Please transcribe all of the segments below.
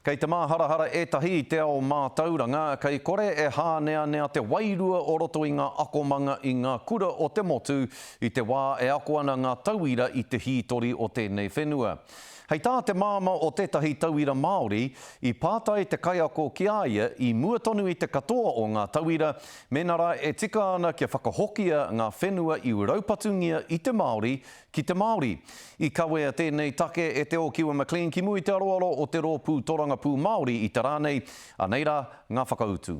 Kei te māharahara etahi te ao mātauranga, kei kore e hānea te wairua o roto i ngā akomanga i ngā kura o te motu i te wā e ako ana ngā tauira i te hītori o tēnei whenua. Hei tā te māma o tētahi tauira Māori, i pātai te kaiako ki aia i muatonu i te katoa o ngā tauira, menara e tika ana kia whakahokia ngā whenua i uraupatūngia i te Māori ki te Māori. I kawea tēnei take e te o Kiwa McLean ki mui te aroaro o te rōpū toranga pū Māori i te rānei, aneira ngā whakautu.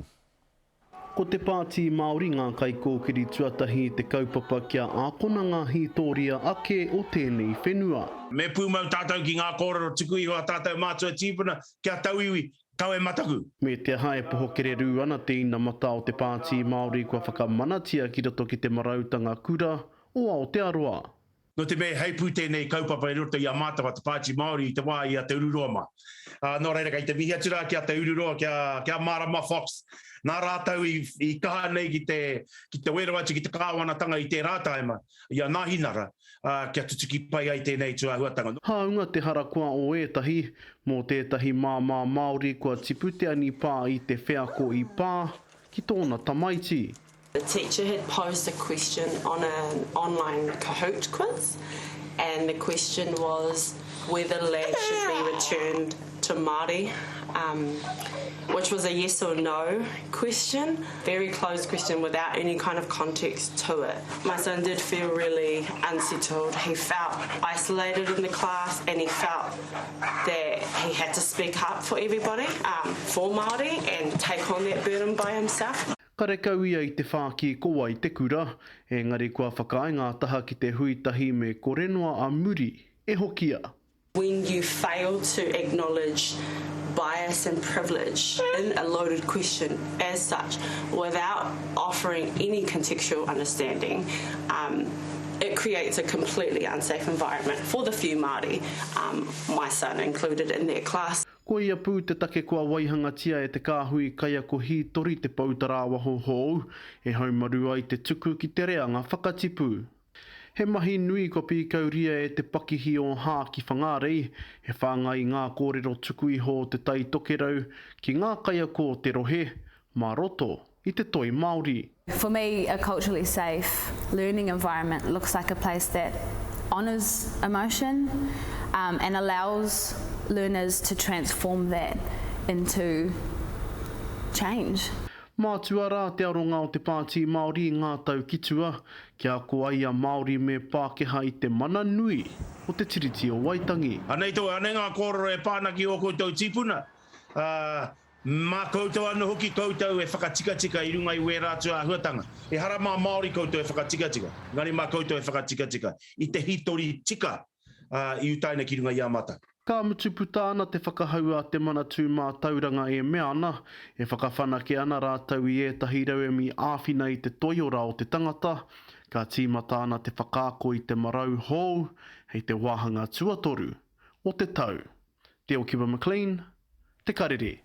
Ko te pāti Māori ngā kaikōkiri tuatahi te kaupapa kia ākona ngā hītoria ake o tēnei whenua. Me pūmau tātou ki ngā kōrero tukui hoa tātou mātua tīpuna kia tauiwi, tau e mataku. Me te hae pohokere rū ana te ina mata o te pāti Māori kua whakamanatia ki roto ki te marautanga kura o Aotearoa. No te mea heipū tēnei kaupapa i roto i a mātawa te pāti Māori i te wā i a te ururoa ma. Nō reira kei te mihiatura ki a te ururoa kia Marama Fox. Nā rātau i kaha nei ki te werawatu ki te kāwanatanga i te rātaima i a Nāhinara kia tutuki pai ai tēnei tuahuatanga. Haunga te harakoa o etahi, mō tētahi māmā Māori kua tipute ani pā i te wheako i pā ki tōna tamaiti. The teacher had posed a question on an online Kahoot quiz, and the question was whether land should be returned to Māori, which was a yes or no question. Very closed question without any kind of context to it. My son did feel really unsettled. He felt isolated in the class, and he felt that he had to speak up for everybody, for Māori, and take on that burden by himself. Ka rekau ia i te whāki koa i te kura, engari kua whakainga taha ki te huitahi me korenoa a muri e hokia. When you fail to acknowledge bias and privilege in a loaded question as such, without offering any contextual understanding, it creates a completely unsafe environment for the few Māori, my son included in that class. Ko ia pū te take kua waihangatia e te kāhui kaiako hītori te pautarawa hou, e haumaru ai te tuku ki te reanga whakatipu. He mahi nui ko pīkauria e te pakihi o hā ki whangarei, he whāngai ngā kōrero tukui ho te tai tokerau ki ngā kaiako te rohe, mā roto i te toi Māori. For me, a culturally safe learning environment looks like a place that honours emotion and allows learners to transform that into change. Mātua rā te aronga o te pāti Māori ngā tau kitua, kia ko ai a Māori me Pākeha i te mana nui o te tiriti o Waitangi. Anei tō, anei ngā kōrero e pānaki o koutou tīpuna. Mā koutou anu hoki koutou e whakatika i runga i wera tua huatanga. E hara mā Māori koutou e whakatika. Ngani mā koutou e whakatika. I te hitori tika i utaina ki runga i amata. Ka mutuputa ana te whakahaua te manatū mā tauranga e mea ana, e whakawhanake ana rātau i etahi rauemi āwhina i te toiora o te tangata, ka tīmata ana te whakaako i te marau hou, hei te wāhanga tuatoru o te tau. Te o Kiwa McLean, te karere.